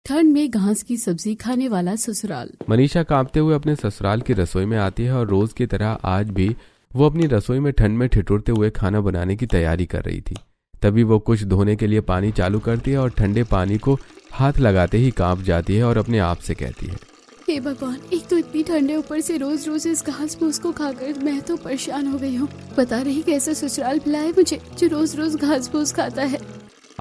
ठंड में घास की सब्जी खाने वाला ससुराल। मनीषा कांपते हुए अपने ससुराल की रसोई में आती है और रोज की तरह आज भी वो अपनी रसोई में ठंड में ठिठुरते हुए खाना बनाने की तैयारी कर रही थी। तभी वो कुछ धोने के लिए पानी चालू करती है और ठंडे पानी को हाथ लगाते ही कांप जाती है और अपने आप से कहती है, हे भगवान, एक तो इतनी ठंडे, ऊपर से रोज रोज इस घास फूस को खाकर मैं तो परेशान हो गई हूँ। पता नहीं कैसे ससुराल मिला है मुझे जो रोज रोज घास फूस खाता है।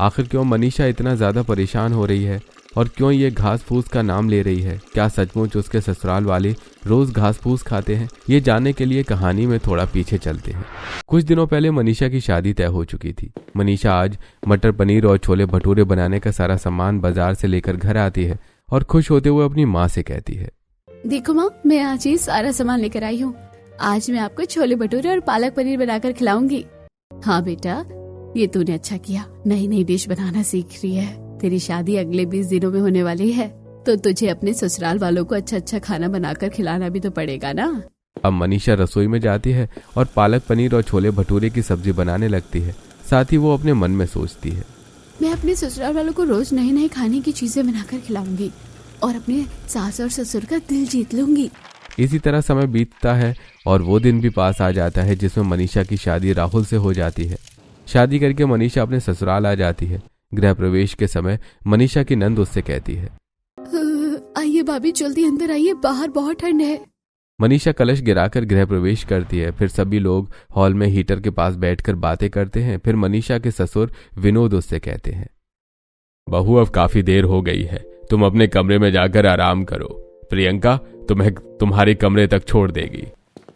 आखिर क्यों मनीषा इतना ज्यादा परेशान हो रही है और क्यों ये घास फूस का नाम ले रही है? क्या सचमुच उसके ससुराल वाले रोज घास फूस खाते हैं? ये जानने के लिए कहानी में थोड़ा पीछे चलते हैं। कुछ दिनों पहले मनीषा की शादी तय हो चुकी थी। मनीषा आज मटर पनीर और छोले भटूरे बनाने का सारा सामान बाजार से लेकर घर आती है और खुश होते हुए अपनी माँ से कहती है, देखो माँ, मैं आज ही सारा सामान लेकर आई हूँ। आज मैं आपको छोले भटूरे और पालक पनीर बनाकर खिलाऊंगी। हाँ बेटा, ये तूने अच्छा किया, नई नई डिश बनाना सीख रही है। तेरी शादी अगले 20 दिनों में होने वाली है, तो तुझे अपने ससुराल वालों को अच्छा अच्छा खाना बनाकर खिलाना भी तो पड़ेगा ना। अब मनीषा रसोई में जाती है और पालक पनीर और छोले भटूरे की सब्जी बनाने लगती है। साथ ही वो अपने मन में सोचती है, मैं अपने ससुराल वालों को रोज नए नए खाने की चीजें बनाकर खिलाऊंगी और अपने सास और ससुर का दिल जीत लूंगी। इसी तरह समय बीतता है और वो दिन भी पास आ जाता है जिसमें मनीषा की शादी राहुल से हो जाती है। शादी करके मनीषा अपने ससुराल आ जाती है। गृह प्रवेश के समय मनीषा की नंद उससे कहती है, आइए भाभी, जल्दी अंदर आइए, बाहर बहुत ठंड है। मनीषा कलश गिराकर गृह प्रवेश करती है। फिर सभी लोग हॉल में हीटर के पास बैठकर बातें करते हैं। फिर मनीषा के ससुर विनोद उससे कहते हैं, बहू, अब काफी देर हो गई है, तुम अपने कमरे में जाकर आराम करो। प्रियंका तुम्हें तुम्हारे कमरे तक छोड़ देगी।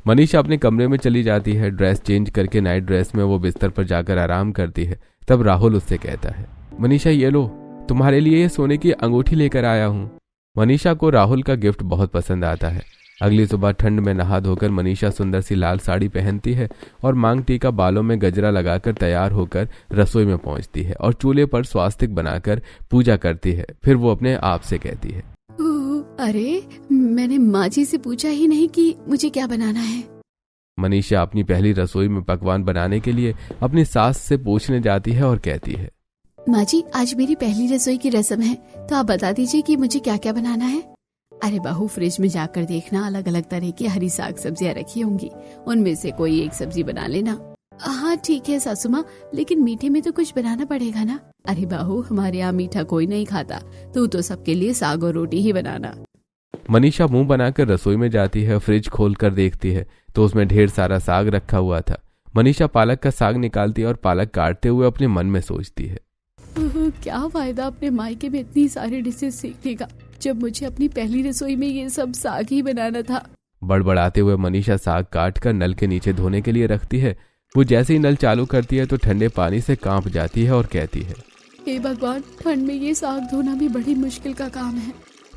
मनीषा अपने कमरे में चली जाती है। ड्रेस चेंज करके नाइट ड्रेस में वो बिस्तर पर जाकर आराम करती है। तब राहुल उससे कहता है, मनीषा ये लो, तुम्हारे लिए ये सोने की अंगूठी लेकर आया हूँ। मनीषा को राहुल का गिफ्ट बहुत पसंद आता है। अगली सुबह ठंड में नहा धोकर मनीषा सुंदर सी लाल साड़ी पहनती है और मांग टीका, बालों में गजरा लगाकर तैयार होकर रसोई में पहुंचती है और चूल्हे पर स्वास्तिक बनाकर पूजा करती है। फिर वो अपने आप से कहती है, अरे, मैंने माँ जी से पूछा ही नहीं कि मुझे क्या बनाना है। मनीषा अपनी पहली रसोई में पकवान बनाने के लिए अपनी सास से पूछने जाती है और कहती है, माँ जी, आज मेरी पहली रसोई की रस्म है, तो आप बता दीजिए कि मुझे क्या क्या बनाना है। अरे बहू, फ्रिज में जाकर देखना, अलग अलग तरह की हरी साग सब्जियाँ रखी होंगी, उनमें से कोई एक सब्जी बना लेना। हाँ ठीक है सासू माँ, लेकिन मीठे में तो कुछ बनाना पड़ेगा ना। अरे बहू, हमारे यहाँ मीठा कोई नहीं खाता, तू तो सबके लिए साग और रोटी ही बनाना। मनीषा मुंह बनाकर रसोई में जाती है। फ्रिज खोलकर देखती है तो उसमें ढेर सारा साग रखा हुआ था। मनीषा पालक का साग निकालती है और पालक काटते हुए अपने मन में सोचती है, क्या फायदा अपने मायके में इतनी सारी डिशेज सीखने का, जब मुझे अपनी पहली रसोई में ये सब साग ही बनाना था। बड़बड़ाते हुए मनीषा साग काट कर नल के नीचे धोने के लिए रखती है। वो जैसे ही नल चालू करती है तो ठंडे पानी से कांप जाती है और कहती है, हे भगवान, ठंड में ये साग धोना भी बड़ी मुश्किल का काम है।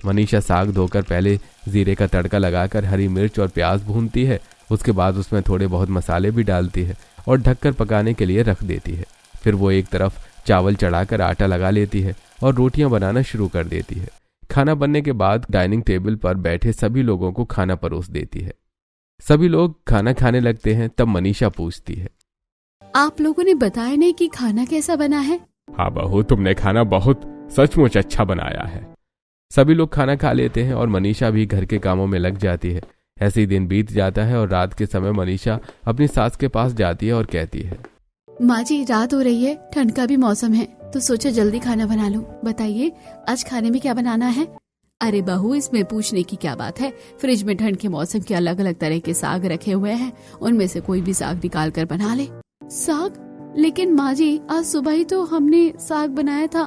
मनीषा साग धोकर पहले जीरे का तड़का लगाकर हरी मिर्च और प्याज भूनती है। उसके बाद उसमें थोड़े बहुत मसाले भी डालती है और ढककर पकाने के लिए रख देती है। फिर वो एक तरफ चावल चढ़ाकर आटा लगा लेती है और रोटियां बनाना शुरू कर देती है। खाना बनने के बाद डाइनिंग टेबल पर बैठे सभी लोगों को खाना परोस देती है। सभी लोग खाना खाने लगते हैं। तब मनीषा पूछती है, आप लोगों ने बताया नहीं कि खाना कैसा बना है। हाँ बहू, तुमने खाना बहुत सचमुच अच्छा बनाया है। सभी लोग खाना खा लेते हैं और मनीषा भी घर के कामों में लग जाती है। ऐसे ही दिन बीत जाता है और रात के समय मनीषा अपनी सास के पास जाती है और कहती है, माँ जी, रात हो रही है, ठंड का भी मौसम है, तो सोचा जल्दी खाना बना लूं। बताइए आज खाने में क्या बनाना है। अरे बहू, इसमें पूछने की क्या बात है, फ्रिज में ठंड के मौसम के अलग अलग तरह के साग रखे हुए हैं, उनमें से कोई भी साग निकाल कर बना ले। साग? लेकिन माँ जी, आज सुबह ही तो हमने साग बनाया था।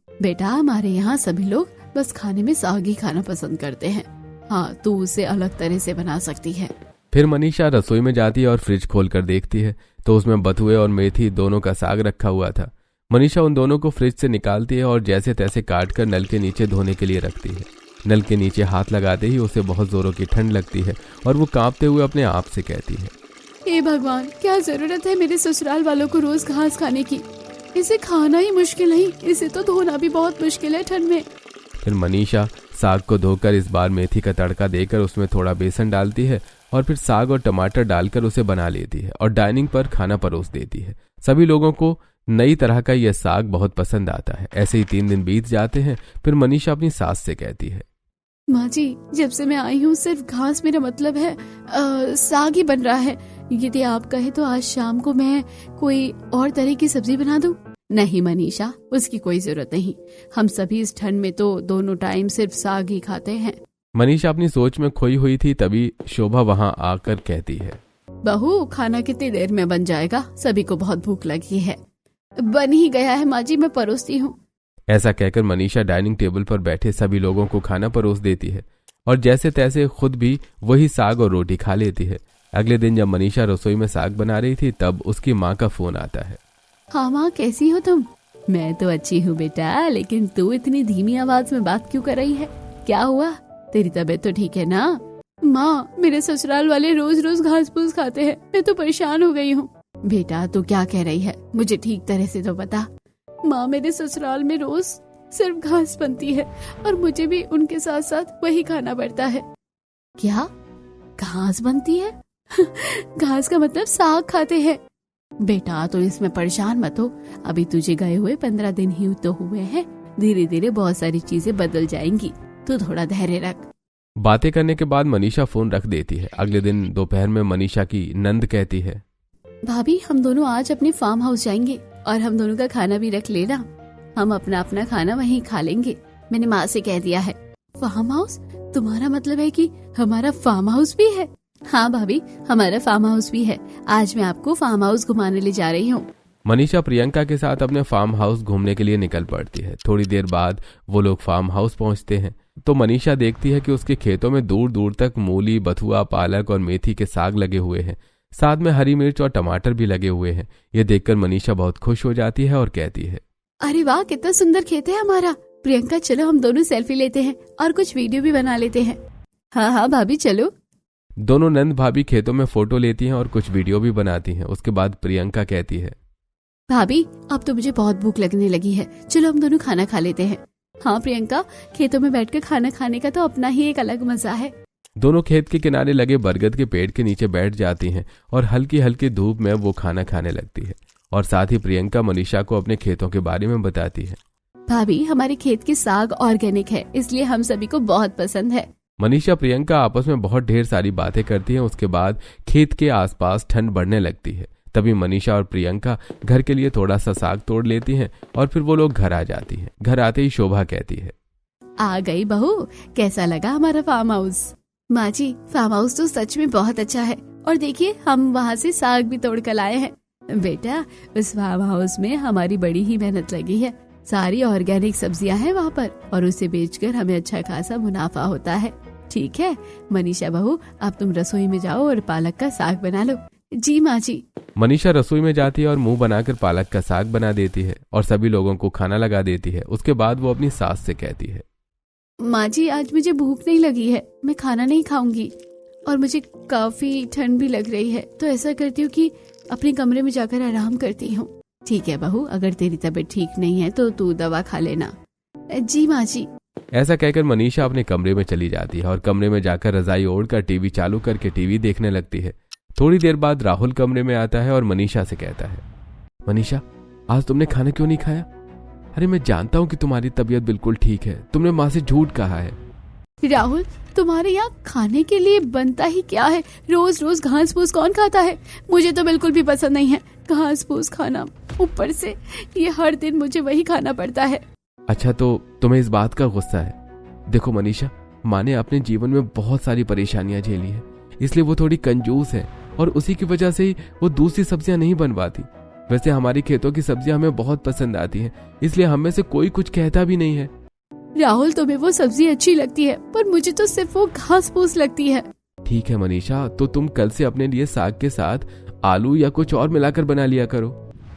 बेटा, हमारे यहाँ सभी लोग बस खाने में साग ही खाना पसंद करते हैं। हाँ, तू उसे अलग तरह से बना सकती है। फिर मनीषा रसोई में जाती है और फ्रिज खोलकर देखती है तो उसमें बथुए और मेथी दोनों का साग रखा हुआ था। मनीषा उन दोनों को फ्रिज से निकालती है और जैसे तैसे काट कर नल के नीचे धोने के लिए रखती है। नल के नीचे हाथ लगाते ही उसे बहुत जोरों की ठंड लगती है और वो कांपते हुए अपने आप से कहती है, हे भगवान, क्या जरूरत है मेरे ससुराल वालों को रोज घास खाने की। इसे खाना ही मुश्किल नहीं, इसे तो धोना भी बहुत मुश्किल है ठंड में। फिर मनीषा साग को धोकर इस बार मेथी का तड़का देकर उसमें थोड़ा बेसन डालती है और फिर साग और टमाटर डालकर उसे बना लेती है और डाइनिंग पर खाना परोस देती है। सभी लोगों को नई तरह का यह साग बहुत पसंद आता है। ऐसे ही 3 दिन बीत जाते हैं। फिर मनीषा अपनी सास से कहती है, माँ जी, जब से मैं आई हूँ सिर्फ घास, मेरा मतलब है साग ही बन रहा है। यदि आप कहे तो आज शाम को मैं कोई और तरह की सब्जी बना दूं? नहीं मनीषा, उसकी कोई जरूरत नहीं। हम सभी इस ठंड में तो दोनों टाइम सिर्फ साग ही खाते हैं। मनीषा अपनी सोच में खोई हुई थी। तभी शोभा वहां आकर कहती है, बहू, खाना कितनी देर में बन जाएगा? सभी को बहुत भूख लगी है। बन ही गया है माँ जी, मैं परोसती हूँ। ऐसा कहकर मनीषा डाइनिंग टेबल पर बैठे सभी लोगों को खाना परोस देती है और जैसे तैसे खुद भी वही साग और रोटी खा लेती है। अगले दिन जब मनीषा रसोई में साग बना रही थी तब उसकी माँ का फोन आता है। हाँ माँ, कैसी हो तुम? मैं तो अच्छी हूँ बेटा, लेकिन तू इतनी धीमी आवाज में बात क्यों कर रही है? क्या हुआ? तेरी तबीयत तो ठीक है ना? माँ, मेरे ससुराल वाले रोज रोज घास फूस खाते हैं, मैं तो परेशान हो गई हूँ। बेटा तू क्या कह रही है, मुझे ठीक तरह से तो बता। माँ, मेरे ससुराल में रोज सिर्फ घास बनती है और मुझे भी उनके साथ साथ वही खाना पड़ता है। क्या घास बनती है? घास का मतलब साग खाते हैं। बेटा तो इसमें परेशान मत हो, अभी तुझे गए हुए 15 दिन ही तो हुए हैं, धीरे धीरे बहुत सारी चीजें बदल जाएंगी, तू थोड़ा धैर्य रख। बातें करने के बाद मनीषा फोन रख देती है। अगले दिन दोपहर में मनीषा की नंद कहती है, भाभी, हम दोनों आज अपने फार्म हाउस जाएंगे और हम दोनों का खाना भी रख लेना। हम अपना अपना खाना वहीं खा लेंगे। मैंने माँ से कह दिया है। Farm house? तुम्हारा मतलब है कि हमारा फार्म हाउस भी है? हाँ भाभी, हमारा फार्म हाउस भी है। आज मैं आपको फार्म हाउस घुमाने ले जा रही हूँ। मनीषा प्रियंका के साथ अपने फार्म हाउस घूमने के लिए निकल पड़ती है। थोड़ी देर बाद वो लोग फार्म हाउस पहुंचते हैं तो मनीषा देखती है कि उसके खेतों में दूर दूर तक मूली, बथुआ, पालक और मेथी के साग लगे हुए हैं। साथ में हरी मिर्च और टमाटर भी लगे हुए हैं। ये देखकर मनीषा बहुत खुश हो जाती है और कहती है, अरे वाह, कितना सुंदर खेत है हमारा। प्रियंका, चलो हम दोनों सेल्फी लेते हैं और कुछ वीडियो भी बना लेते हैं। हाँ हाँ भाभी, चलो। दोनों नंद भाभी खेतों में फोटो लेती हैं और कुछ वीडियो भी बनाती हैं। उसके बाद प्रियंका कहती है, भाभी, अब तो मुझे बहुत भूख लगने लगी है, चलो हम दोनों खाना खा लेते हैं। हाँ प्रियंका, खेतों में बैठकर खाना खाने का तो अपना ही एक अलग मजा है। दोनों खेत के किनारे लगे बरगद के पेड़ के नीचे बैठ जाती हैं और हल्की हल्की धूप में वो खाना खाने लगती है और साथ ही प्रियंका मनीषा को अपने खेतों के बारे में बताती है। भाभी, हमारे खेत के साग ऑर्गेनिक है, इसलिए हम सभी को बहुत पसंद है। मनीषा प्रियंका आपस में बहुत ढेर सारी बातें करती हैं। उसके बाद खेत के आसपास ठंड बढ़ने लगती है। तभी मनीषा और प्रियंका घर के लिए थोड़ा सा साग तोड़ लेती हैं और फिर वो लोग घर आ जाती हैं। घर आते ही शोभा कहती है, आ गई बहू, कैसा लगा हमारा फार्म हाउस? माँ जी, फार्म हाउस तो सच में बहुत अच्छा है और देखिए हम वहाँ से साग भी तोड़ कर लाए हैं। बेटा, उस फार्म हाउस में हमारी बड़ी ही मेहनत लगी है। सारी ऑर्गेनिक सब्जियां हैं वहाँ पर और उसे बेचकर हमें अच्छा खासा मुनाफा होता है। ठीक है मनीषा बहू, अब तुम रसोई में जाओ और पालक का साग बना लो। जी माँ जी। मनीषा रसोई में जाती है और मुंह बनाकर पालक का साग बना देती है और सभी लोगों को खाना लगा देती है। उसके बाद वो अपनी सास से कहती है, माँ जी, आज मुझे भूख नहीं लगी है, मैं खाना नहीं खाऊंगी और मुझे काफी ठंड भी लग रही है, तो ऐसा करती हूँ कि अपने कमरे में जाकर आराम करती हूँ। ठीक है बहू, अगर तेरी तबीयत ठीक नहीं है तो तू दवा खा लेना। जी माँ जी। ऐसा कहकर मनीषा अपने कमरे में चली जाती है और कमरे में जाकर रजाई ओढ़कर टीवी चालू करके टीवी देखने लगती है। थोड़ी देर बाद राहुल कमरे में आता है और मनीषा से कहता है, मनीषा, आज तुमने खाना क्यों नहीं खाया? अरे मैं जानता हूँ कि तुम्हारी तबीयत बिल्कुल ठीक है, तुमने माँ से झूठ कहा है। राहुल, तुम्हारे यहाँ खाने के लिए बनता ही क्या है? रोज रोज घास फूस कौन खाता है? मुझे तो बिल्कुल भी पसंद नहीं है घास फूस खाना, ऊपर से ये हर दिन मुझे वही खाना पड़ता है। अच्छा, तो तुम्हें इस बात का गुस्सा है? देखो मनीषा, माँ ने अपने जीवन में बहुत सारी परेशानियां झेली है, इसलिए वो थोड़ी कंजूस है और उसी की वजह से ही वो दूसरी सब्जियां नहीं बनवाती। वैसे हमारी खेतों की सब्जियां हमें बहुत पसंद आती हैं, इसलिए हम में से कोई कुछ कहता भी नहीं है। राहुल, तुम्हें वो सब्जी अच्छी लगती है पर मुझे तो सिर्फ वो घास फूस लगती है। ठीक है मनीषा, तो तुम कल से अपने लिए साग के साथ आलू या कुछ और मिलाकर बना लिया करो।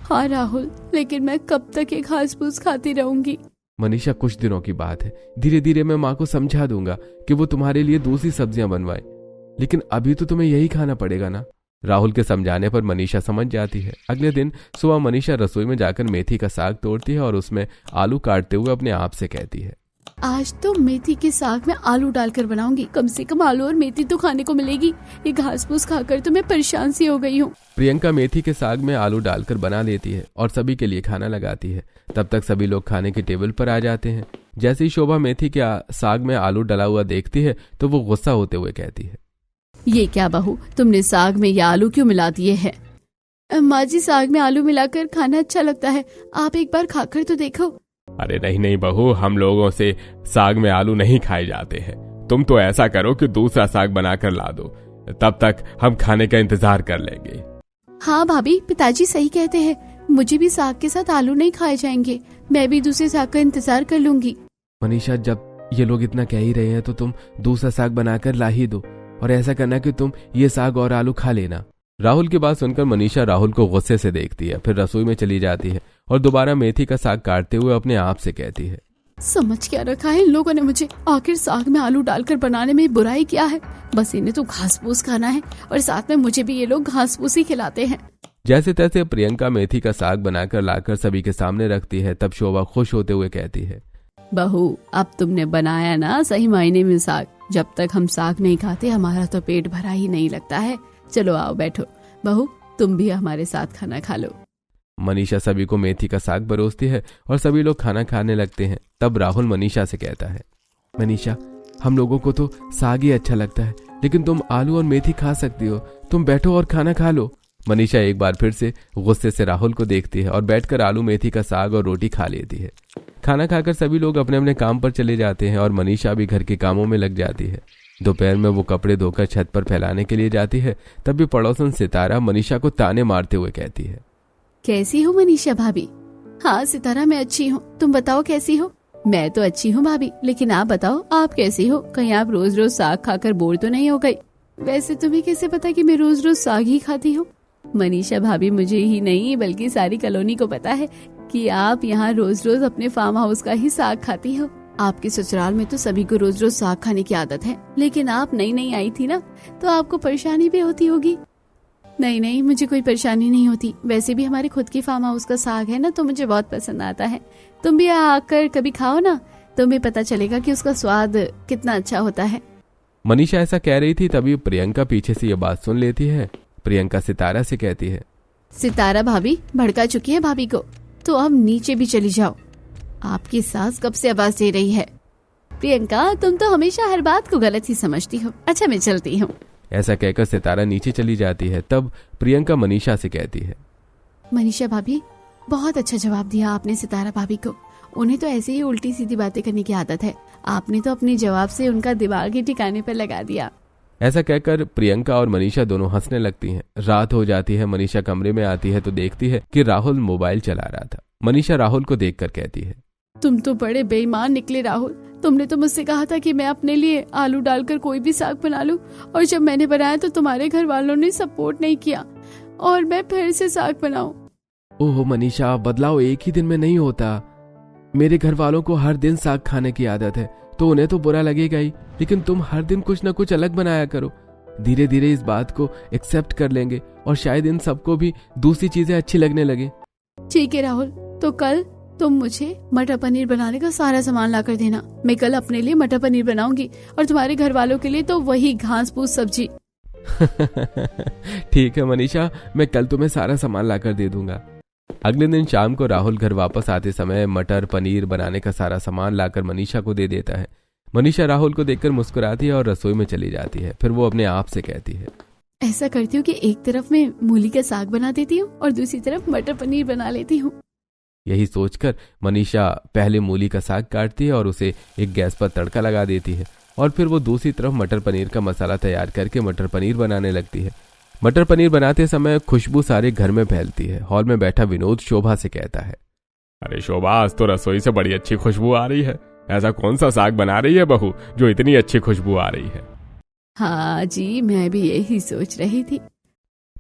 हाँ राहुल, लेकिन मैं कब तक ये घास फूस खाती रहूंगी? मनीषा, कुछ दिनों की बात है, धीरे धीरे मैं माँ को समझा दूंगा कि वो तुम्हारे लिए दूसरी सब्जियां बनवाए, लेकिन अभी तो तुम्हें यही खाना पड़ेगा ना। राहुल के समझाने पर मनीषा समझ जाती है। अगले दिन सुबह मनीषा रसोई में जाकर मेथी का साग तोड़ती है और उसमें आलू काटते हुए अपने आप से कहती है, आज तो मेथी के साग में आलू डालकर बनाऊंगी। कम से कम आलू और मेथी तो खाने को मिलेगी। ये घास फूस खाकर तो मैं परेशान सी हो गई हूँ। प्रियंका मेथी के साग में आलू डालकर बना देती है और सभी के लिए खाना लगाती है। तब तक सभी लोग खाने के टेबल पर आ जाते हैं। जैसे ही शोभा मेथी के साग में आलू डला हुआ देखती है तो वो गुस्सा होते हुए कहती है, ये क्या बहू, तुमने साग में ये आलू क्यों मिला दिए है? माँ जी, साग में आलू मिलाकर खाना अच्छा लगता है, आप एक बार खाकर तो देखो। अरे नहीं नहीं बहू, हम लोगों से साग में आलू नहीं खाए जाते हैं। तुम तो ऐसा करो कि दूसरा साग बनाकर ला दो, तब तक हम खाने का इंतजार कर लेंगे। हाँ भाभी, पिताजी सही कहते हैं, मुझे भी साग के साथ आलू नहीं खाए जाएंगे। मैं भी दूसरे साग का इंतजार कर लूंगी। मनीषा, जब ये लोग इतना कह ही रहे हैं तो तुम दूसरा साग बनाकर ला ही दो, और ऐसा करना कि तुम ये साग और आलू खा लेना। राहुल की बात सुनकर मनीषा राहुल को गुस्से से देखती है, फिर रसोई में चली जाती है और दोबारा मेथी का साग काटते हुए अपने आप से कहती है, समझ क्या रखा है इन लोगों ने मुझे? आखिर साग में आलू डालकर बनाने में बुराई क्या है? बस इन्हें तो घास फूस खाना है और साथ में मुझे भी ये लोग घास फूस ही खिलाते हैं। जैसे तैसे प्रियंका मेथी का साग बनाकर लाकर सभी के सामने रखती है। तब शोभा खुश होते हुए कहती है, बहू, अब तुमने बनाया ना सही मायने में साग। जब तक हम साग नहीं खाते हमारा तो पेट भरा ही नहीं लगता है। चलो आओ बैठो। बहू, तुम भी हमारे साथ खाना खा लो। मनीषा सभी को मेथी का साग परोसती है और सभी लोग खाना खाने लगते हैं। तब राहुल मनीषा से कहता है, मनीषा, हम लोगों को तो साग ही अच्छा लगता है, लेकिन तुम आलू और मेथी खा सकती हो। तुम बैठो और खाना खा लो। मनीषा एक बार फिर से गुस्से से राहुल को देखती है और बैठकर आलू मेथी का साग और रोटी खा लेती है। खाना खाकर सभी लोग अपने अपने काम पर चले जाते हैं और मनीषा भी घर के कामों में लग जाती है। दोपहर में वो कपड़े धोकर छत पर फैलाने के लिए जाती है। तब भी पड़ोसन सितारा मनीषा को ताने मारते हुए कहती है, कैसी हो मनीषा भाभी? हाँ सितारा, मैं अच्छी हूँ, तुम बताओ कैसी हो? मैं तो अच्छी हूँ भाभी, लेकिन आप बताओ आप कैसी हो? कहीं आप रोज रोज साग खाकर बोर तो नहीं हो गई? वैसे तुम्हें कैसे पता कि मैं रोज रोज साग ही खाती हूँ? मनीषा भाभी, मुझे ही नहीं बल्कि सारी कॉलोनी को पता है कि आप यहाँ रोज रोज अपने फार्म हाउस का ही साग खाती हो। आपके ससुराल में तो सभी को रोज रोज साग खाने की आदत है, लेकिन आप नई नई आई थी ना, तो आपको परेशानी भी होती होगी। नहीं नहीं, मुझे कोई परेशानी नहीं होती। वैसे भी हमारे खुद के फार्म हाउस का साग है ना, तो मुझे बहुत पसंद आता है। तुम भी यहाँ आकर कभी खाओ ना, तुम्हें पता चलेगा कि उसका स्वाद कितना अच्छा होता है। मनीषा ऐसा कह रही थी, तभी प्रियंका पीछे से ये बात सुन लेती है। प्रियंका सितारा से कहती है, सितारा भाभी भड़का चुकी है भाभी को, तो अब नीचे भी चली जाओ। आपकी सास कब से आवाज दे रही है। प्रियंका, तुम तो हमेशा हर बात को गलत ही समझती हो। अच्छा, मैं चलती हूँ। ऐसा कहकर सितारा नीचे चली जाती है। तब प्रियंका मनीषा से कहती है, मनीषा भाभी, बहुत अच्छा जवाब दिया आपने सितारा भाभी को। उन्हें तो ऐसे ही उल्टी सीधी बातें करने की आदत है। आपने तो अपने जवाब से उनका दिमाग ही ठिकाने पर लगा दिया। ऐसा कहकर प्रियंका और मनीषा दोनों हंसने लगती हैं। रात हो जाती है। मनीषा कमरे में आती है तो देखती है कि राहुल मोबाइल चला रहा था। मनीषा राहुल को देखकर कहती है, तुम तो बड़े बेईमान निकले राहुल। तुमने तो मुझसे कहा था कि मैं अपने लिए आलू डालकर कोई भी साग बना लूं, और जब मैंने बनाया तो तुम्हारे घर वालों ने सपोर्ट नहीं किया और मैं फिर से साग बनाऊं। ओह मनीषा, बदलाव एक ही दिन में नहीं होता। मेरे घर वालों को हर दिन साग खाने की आदत है, तो उन्हें तो बुरा लगेगा ही, लेकिन तुम हर दिन कुछ न कुछ अलग बनाया करो। धीरे धीरे इस बात को एक्सेप्ट कर लेंगे और शायद इन सबको भी दूसरी चीजें अच्छी लगने लगे। ठीक है राहुल, तो कल तुम मुझे मटर पनीर बनाने का सारा सामान ला कर देना। मैं कल अपने लिए मटर पनीर बनाऊंगी और तुम्हारे घर वालों के लिए तो वही घास फूस सब्जी। ठीक है मनीषा, मैं कल तुम्हें सारा सामान ला कर दे दूंगा। अगले दिन शाम को राहुल घर वापस आते समय मटर पनीर बनाने का सारा सामान लाकर मनीषा को दे देता है। मनीषा राहुल को देखकर मुस्कुराती है और रसोई में चली जाती है। फिर वो अपने आप से कहती है, ऐसा करती हूँ कि एक तरफ मैं मूली का साग बना देती हूँ और दूसरी तरफ मटर पनीर बना लेती हूँ। यही सोचकर मनीषा पहले मूली का साग काटती है और उसे एक गैस पर तड़का लगा देती है, और फिर वो दूसरी तरफ मटर पनीर का मसाला तैयार करके मटर पनीर बनाने लगती है। मटर पनीर बनाते समय खुशबू सारे घर में फैलती है। हॉल में बैठा विनोद शोभा से कहता है, अरे शोभा, आज तो रसोई से बड़ी अच्छी खुशबू आ रही है। ऐसा कौन सा साग बना रही है बहू जो इतनी अच्छी खुशबू आ रही है? हाँ जी, मैं भी यही सोच रही थी।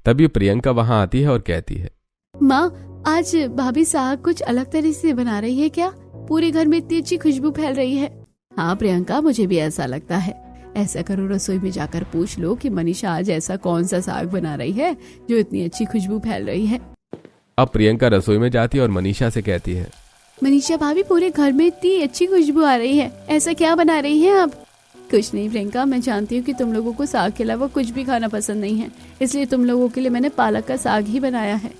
तभी प्रियंका वहां आती है और कहती है, माँ, आज भाभी साग कुछ अलग तरह से बना रही है क्या? पूरे घर में इतनी अच्छी खुशबू फैल रही है। हाँ प्रियंका, मुझे भी ऐसा लगता है। ऐसा करो, रसोई में जाकर पूछ लो कि मनीषा आज ऐसा कौन सा साग बना रही है जो इतनी अच्छी खुशबू फैल रही है। अब प्रियंका रसोई में जाती है और मनीषा से कहती है, मनीषा भाभी, पूरे घर में इतनी अच्छी खुशबू आ रही है, ऐसा क्या बना रही हैं आप? कुछ नहीं प्रियंका, मैं जानती हूँ कि तुम लोगों को साग के अलावा कुछ भी खाना पसंद नहीं है, इसलिए तुम लोगों के लिए मैंने पालक का साग ही बनाया है।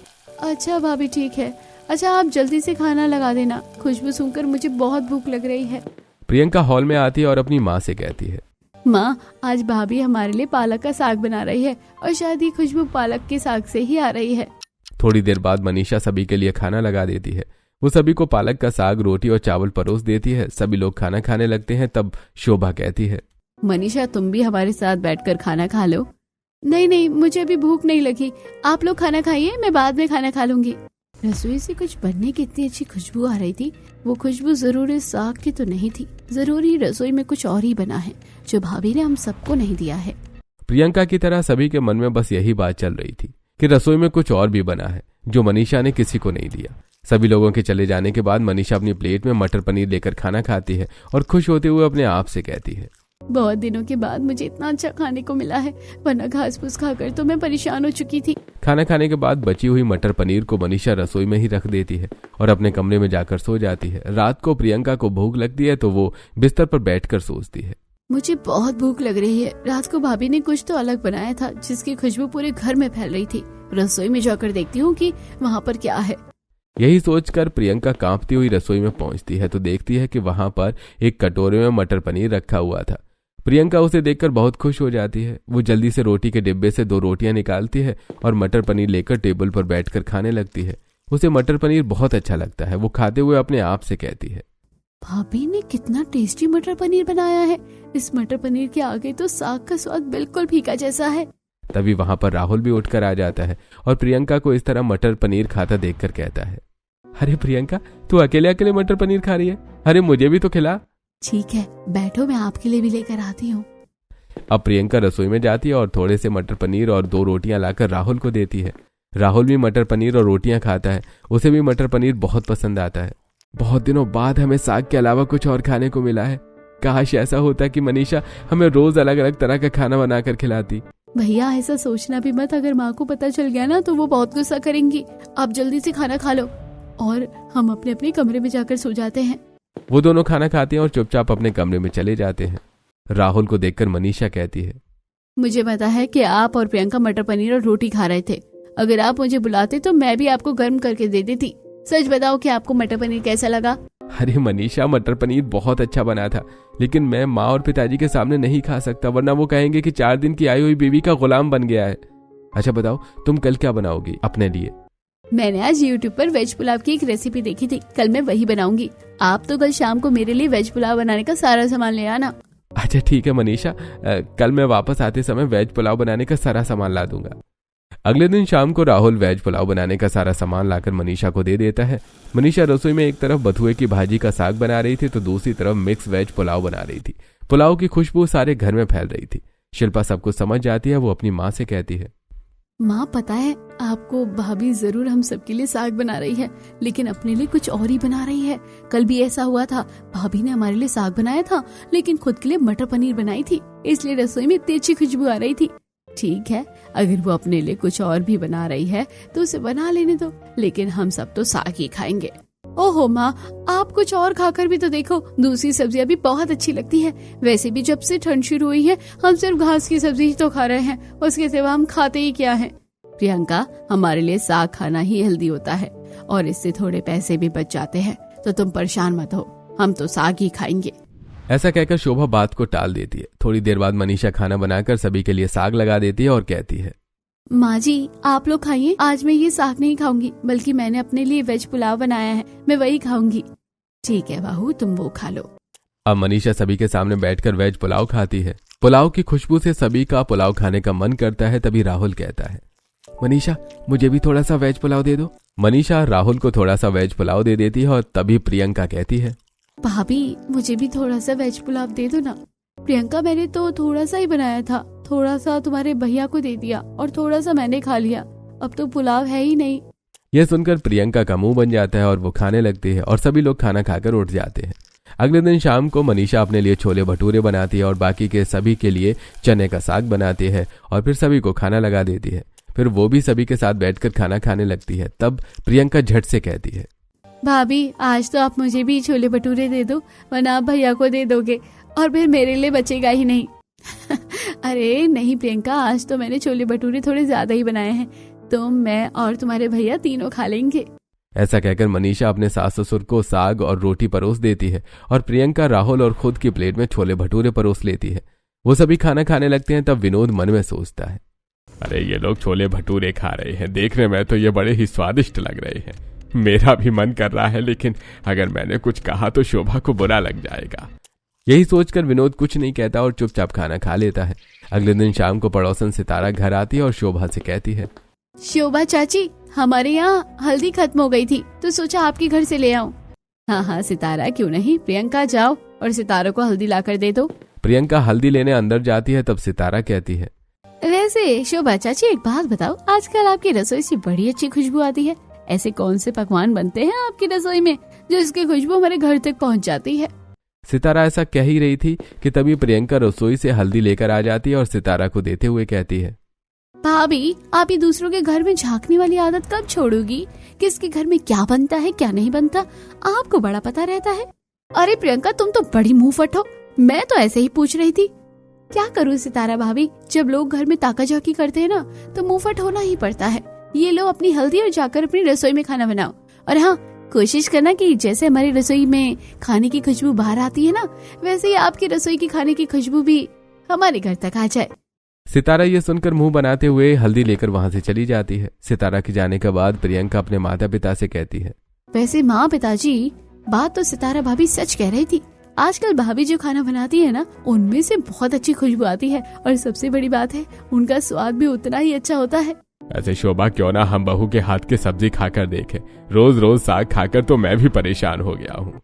अच्छा भाभी ठीक है। अच्छा आप जल्दी से खाना लगा देना, खुशबू सुनकर मुझे बहुत भूख लग रही है। प्रियंका हॉल में आती है और अपनी माँ से कहती है, माँ आज भाभी हमारे लिए पालक का साग बना रही है और शायद ये खुशबू पालक के साग से ही आ रही है। थोड़ी देर बाद मनीषा सभी के लिए खाना लगा देती है। वो सभी को पालक का साग, रोटी और चावल परोस देती है। सभी लोग खाना खाने लगते हैं। तब शोभा कहती है, मनीषा तुम भी हमारे साथ बैठकर खाना खा लो। नहीं नहीं, मुझे अभी भूख नहीं लगी, आप लोग खाना खाइए, मैं बाद में खाना खा लूंगी। रसोई से कुछ बनने की इतनी अच्छी खुशबू आ रही थी। वो खुशबू जरूर इस साग की तो नहीं थी, जरूरी रसोई में कुछ और ही बना है जो भाभी ने हम सबको नहीं दिया है। प्रियंका की तरह सभी के मन में बस यही बात चल रही थी कि रसोई में कुछ और भी बना है जो मनीषा ने किसी को नहीं दिया। सभी लोगों के चले जाने के बाद मनीषा अपनी प्लेट में मटर पनीर लेकर खाना खाती है और खुश होते हुए अपने आप से कहती है, बहुत दिनों के बाद मुझे इतना अच्छा खाने को मिला है, वरना घास फूस खाकर तो मैं परेशान हो चुकी थी। खाना खाने के बाद बची हुई मटर पनीर को मनीषा रसोई में ही रख देती है और अपने कमरे में जाकर सो जाती है। रात को प्रियंका को भूख लगती है तो वो बिस्तर पर बैठकर सोचती है, मुझे बहुत भूख लग रही है। रात को भाभी ने कुछ तो अलग बनाया था जिसकी खुशबू पूरे घर में फैल रही थी। रसोई में जाकर देखती हूँ कि वहाँ पर क्या है। यही सोचकर प्रियंका कांपती हुई रसोई में पहुंचती है तो देखती है कि वहां पर एक कटोरे में मटर पनीर रखा हुआ था। प्रियंका उसे देखकर बहुत खुश हो जाती है। वो जल्दी से रोटी के डिब्बे से 2 रोटियां निकालती है और मटर पनीर लेकर टेबल पर बैठकर खाने लगती है। उसे मटर पनीर बहुत अच्छा लगता है। वो खाते हुए अपने आप से कहती है, भाभी ने कितना टेस्टी मटर पनीर बनाया है। इस मटर पनीर के आगे तो साग का स्वाद बिल्कुल फीका जैसा है। तभी वहां पर राहुल भी उठकर आ जाता है और प्रियंका को इस तरह मटर पनीर खाता देखकर कहता है, अरे प्रियंका, तू अकेले अकेले मटर पनीर खा रही है? अरे मुझे भी तो खिला। ठीक है बैठो, मैं आपके लिए भी लेकर आती हूँ। अब प्रियंका रसोई में जाती है और थोड़े से मटर पनीर और 2 रोटियां लाकर राहुल को देती है। राहुल भी मटर पनीर और रोटियां खाता है। उसे भी मटर पनीर बहुत पसंद आता है। बहुत दिनों बाद हमें साग के अलावा कुछ और खाने को मिला है। काश ऐसा होता कि मनीषा हमें रोज अलग अलग तरह का खाना बनाकर खिलाती। भैया ऐसा सोचना भी मत, अगर माँ को पता चल गया ना तो वो बहुत गुस्सा करेंगी। आप जल्दी से खाना खा लो और हम अपने अपने कमरे में जाकर सो जाते हैं। वो दोनों खाना खाते हैं और चुपचाप अपने कमरे में चले जाते हैं। राहुल को देखकर मनीषा कहती है, मुझे पता है कि आप और प्रियंका मटर पनीर और रोटी खा रहे थे। अगर आप मुझे बुलाते तो मैं भी आपको गर्म करके दे देती। सच बताओ कि आपको मटर पनीर कैसा लगा? अरे मनीषा, मटर पनीर बहुत अच्छा बना था, लेकिन मैं माँ और पिताजी के सामने नहीं खा सकता, वरना वो कहेंगे कि 4 दिन की आई हुई बीवी का गुलाम बन गया है। अच्छा बताओ, तुम कल क्या बनाओगी अपने लिए? मैंने आज YouTube पर वेज पुलाव की एक रेसिपी देखी थी, कल मैं वही बनाऊंगी। आप तो कल शाम को मेरे लिए वेज पुलाव बनाने का सारा सामान ले आना। अच्छा ठीक है मनीषा, कल मैं वापस आते समय वेज पुलाव बनाने का सारा सामान ला दूंगा। अगले दिन शाम को राहुल वेज पुलाव बनाने का सारा सामान लाकर मनीषा को दे देता है। मनीषा रसोई में एक तरफ बथुए की भाजी का साग बना रही थी तो दूसरी तरफ मिक्स वेज पुलाव बना रही थी। पुलाव की खुशबू सारे घर में फैल रही थी। शिल्पा सब कुछ समझ जाती है। वो अपनी माँ से कहती है, माँ पता है आपको, भाभी जरूर हम सबके लिए साग बना रही है, लेकिन अपने लिए कुछ और ही बना रही है। कल भी ऐसा हुआ था, भाभी ने हमारे लिए साग बनाया था लेकिन खुद के लिए मटर पनीर बनाई थी, इसलिए रसोई में इतनी अच्छी खुशबू आ रही थी। ठीक है, अगर वो अपने लिए कुछ और भी बना रही है तो उसे बना लेने दो, लेकिन हम सब तो साग ही खाएंगे। ओहो माँ, आप कुछ और खाकर भी तो देखो, दूसरी सब्जियां भी बहुत अच्छी लगती है। वैसे भी जब से ठंड शुरू हुई है हम सिर्फ घास की सब्जी ही तो खा रहे हैं, उसके सिवा हम खाते ही क्या है? प्रियंका, हमारे लिए साग खाना ही हेल्दी होता है और इससे थोड़े पैसे भी बच जाते हैं, तो तुम परेशान मत हो, हम तो साग ही खाएंगे। ऐसा कहकर शोभा बात को टाल देती है। थोड़ी देर बाद मनीषा खाना बनाकर सभी के लिए साग लगा देती है और कहती है, माँ जी आप लोग खाइए, आज मैं ये साग नहीं खाऊंगी, बल्कि मैंने अपने लिए वेज पुलाव बनाया है, मैं वही खाऊंगी। ठीक है बहू, तुम वो खा लो। अब मनीषा सभी के सामने बैठकर वेज पुलाव खाती है। पुलाव की खुशबू से सभी का पुलाव खाने का मन करता है। तभी राहुल कहता है, मनीषा मुझे भी थोड़ा सा वेज पुलाव दे दो। मनीषा राहुल को थोड़ा सा वेज पुलाव दे देती है और तभी प्रियंका कहती है, भाभी मुझे भी थोड़ा सा वेज पुलाव दे दो ना। प्रियंका, मैंने तो थोड़ा सा ही बनाया था, थोड़ा सा तुम्हारे भैया को दे दिया और थोड़ा सा मैंने खा लिया, अब तो पुलाव है ही नहीं। यह सुनकर प्रियंका का मुंह बन जाता है और वो खाने लगती है और सभी लोग खाना खाकर उठ जाते हैं। अगले दिन शाम को मनीषा अपने लिए छोले भटूरे बनाती है और बाकी के सभी के लिए चने का साग बनाती है और फिर सभी को खाना लगा देती है। फिर वो भी सभी के साथ बैठकर खाना खाने लगती है। तब प्रियंका झट से कहती है, भाभी आज तो आप मुझे भी छोले भटूरे दे दो, वरना आप भैया को दे दोगे और फिर मेरे लिए बचेगा ही नहीं। अरे नहीं प्रियंका, आज तो मैंने छोले भटूरे थोड़े ज्यादा ही बनाए हैं, तो मैं और तुम्हारे भैया तीनों खा लेंगे। ऐसा कहकर मनीषा अपने सास ससुर को साग और रोटी परोस देती है और प्रियंका, राहुल और खुद की प्लेट में छोले भटूरे परोस लेती है। वो सभी खाना खाने लगते हैं। तब विनोद मन में सोचता है, अरे ये लोग छोले भटूरे खा रहे हैं, देखने में तो ये बड़े ही स्वादिष्ट लग रहे हैं। मेरा भी मन कर रहा है, लेकिन अगर मैंने कुछ कहा तो शोभा को बुरा लग जाएगा। यही सोचकर विनोद कुछ नहीं कहता और चुपचाप खाना खा लेता है। अगले दिन शाम को पड़ोसन सितारा घर आती है और शोभा से कहती है, शोभा चाची, हमारे यहाँ हल्दी खत्म हो गई थी तो सोचा आपके घर से ले आऊं। हाँ हाँ सितारा, क्यों नहीं, प्रियंका जाओ और सितारा को हल्दी लाकर दे दो। प्रियंका हल्दी लेने अंदर जाती है। तब सितारा कहती है, वैसे शोभा चाची एक बात बताओ, आजकल आपकी रसोई से बड़ी अच्छी खुशबू आती है। ऐसे कौन से पकवान बनते हैं आपकी रसोई में जो इसकी खुशबू हमारे घर तक पहुँच जाती है। सितारा ऐसा कह ही रही थी कि तभी प्रियंका रसोई से हल्दी लेकर आ जाती है और सितारा को देते हुए कहती है, भाभी आप ये दूसरों के घर में झांकने वाली आदत कब छोड़ोगी? किसके घर में क्या बनता है क्या नहीं बनता आपको बड़ा पता रहता है। अरे प्रियंका, तुम तो बड़ी मुंह फट हो, मैं तो ऐसे ही पूछ रही थी। क्या करूँ सितारा भाभी, जब लोग घर में ताका झाकी करते हैं ना तो मुंह फट होना ही पड़ता है। ये लो अपनी हल्दी और जाकर अपनी रसोई में खाना बनाओ। और हाँ, कोशिश करना कि जैसे हमारी रसोई में खाने की खुशबू बाहर आती है ना, वैसे ही आपकी रसोई की खाने की खुशबू भी हमारे घर तक आ जाए। सितारा ये सुनकर मुंह बनाते हुए हल्दी लेकर वहां से चली जाती है। सितारा के जाने के बाद प्रियंका अपने माता पिता से कहती है, वैसे माँ पिताजी, बात तो सितारा भाभी सच कह रही थी। आजकल भाभी जो खाना बनाती है ना, उनमें से बहुत अच्छी खुशबू आती है और सबसे बड़ी बात है, उनका स्वाद भी उतना ही अच्छा होता है। ऐसे शोभा, क्यों ना हम बहू के हाथ की सब्जी खाकर देखें। रोज रोज साग खाकर तो मैं भी परेशान हो गया हूँ।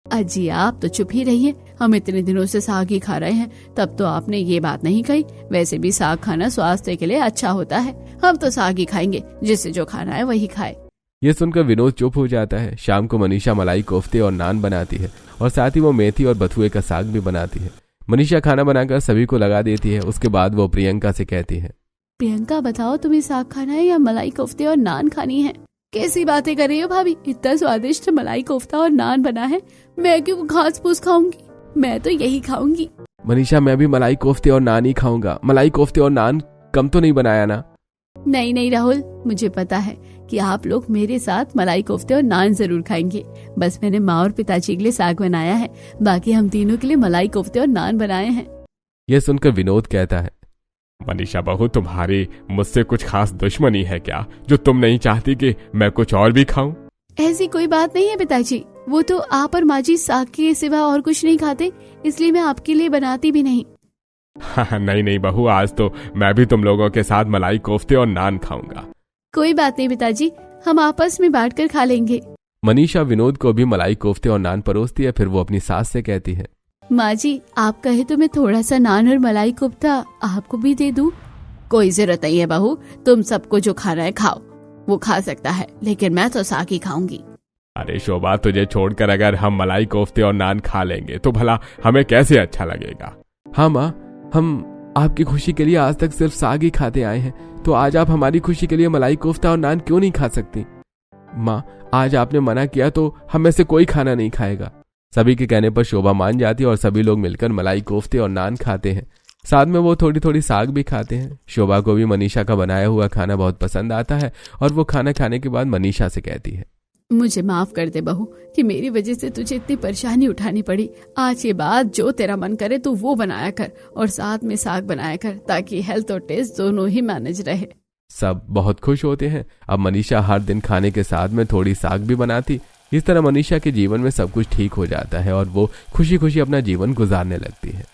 अजी आप तो चुप ही रहिए, हम इतने दिनों से साग ही खा रहे हैं, तब तो आपने ये बात नहीं कही। वैसे भी साग खाना स्वास्थ्य के लिए अच्छा होता है, हम तो साग ही खाएंगे, जिसे जो खाना है वही खाए। ये सुनकर विनोद चुप हो जाता है। शाम को मनीषा मलाई कोफ्ते और नान बनाती है और साथ ही वो मेथी और बथुए का साग भी बनाती है। मनीषा खाना बनाकर सभी को लगा देती है। उसके बाद वो प्रियंका से कहती है, प्रियंका बताओ, तुम्हें साग खाना है या मलाई कोफ्ते और नान खानी है? कैसी बातें कर रही हो भाभी, इतना स्वादिष्ट मलाई कोफ्ता और नान बना है, मैं क्यों घास फूस खाऊंगी, मैं तो यही खाऊंगी। मनीषा, मैं भी मलाई कोफ्ते और नान ही खाऊंगा। मलाई कोफ्ते और नान कम तो नहीं बनाया ना? नहीं नहीं राहुल, मुझे पता है कि आप लोग मेरे साथ मलाई कोफ्ते और नान जरूर खाएंगे। बस मैंने माँ और पिताजी के लिए साग बनाया है, बाकी हम तीनों के लिए मलाई कोफ्ते और नान बनाए हैं। यह सुनकर विनोद कहता है, मनीषा बहू, तुम्हारी मुझसे कुछ खास दुश्मनी है क्या, जो तुम नहीं चाहती कि मैं कुछ और भी खाऊं? ऐसी कोई बात नहीं है पिताजी, वो तो आप और माँ जी साग के सिवा और कुछ नहीं खाते, इसलिए मैं आपके लिए बनाती भी नहीं। हाँ, नहीं नहीं बहू, आज तो मैं भी तुम लोगों के साथ मलाई कोफ्ते और नान खाऊंगा। कोई बात नहीं पिताजी, हम आपस में बांटकर खा लेंगे। मनीषा विनोद को भी मलाई कोफ्ते और नान परोसती है। फिर वो अपनी सास से कहती है, माँ जी आप कहे तो मैं थोड़ा सा नान और मलाई कोफ्ता आपको भी दे दूं? कोई जरूरत नहीं है बहू, तुम सबको जो खाना है खाओ, वो खा सकता है, लेकिन मैं तो साग ही खाऊंगी। अरे शोभा, तुझे छोड़कर अगर हम मलाई कोफ्ते और नान खा लेंगे तो भला हमें कैसे अच्छा लगेगा? हाँ माँ, हम आपकी खुशी के लिए आज तक सिर्फ साग ही खाते आए हैं, तो आज आप हमारी खुशी के लिए मलाई कोफ्ता और नान क्यों नहीं खा सकती? माँ, आज आपने मना किया तो हम में से कोई खाना नहीं खाएगा। सभी के कहने पर शोभा मान जाती है और सभी लोग मिलकर मलाई कोफ्ते और नान खाते हैं। साथ में वो थोड़ी थोड़ी साग भी खाते हैं। शोभा को भी मनीषा का बनाया हुआ खाना बहुत पसंद आता है और वो खाना खाने के बाद मनीषा से कहती है, मुझे माफ कर दे बहू कि मेरी वजह से तुझे इतनी परेशानी उठानी पड़ी। आज के बाद जो तेरा मन करे तू वो बनाया कर और साथ में साग बनाया कर, ताकि हेल्थ और टेस्ट दोनों ही मैनेज रहे। सब बहुत खुश होते हैं। अब मनीषा हर दिन खाने के साथ में थोड़ी साग भी बनाती। इस तरह मनीषा के जीवन में सब कुछ ठीक हो जाता है और वो खुशी खुशी अपना जीवन गुजारने लगती है।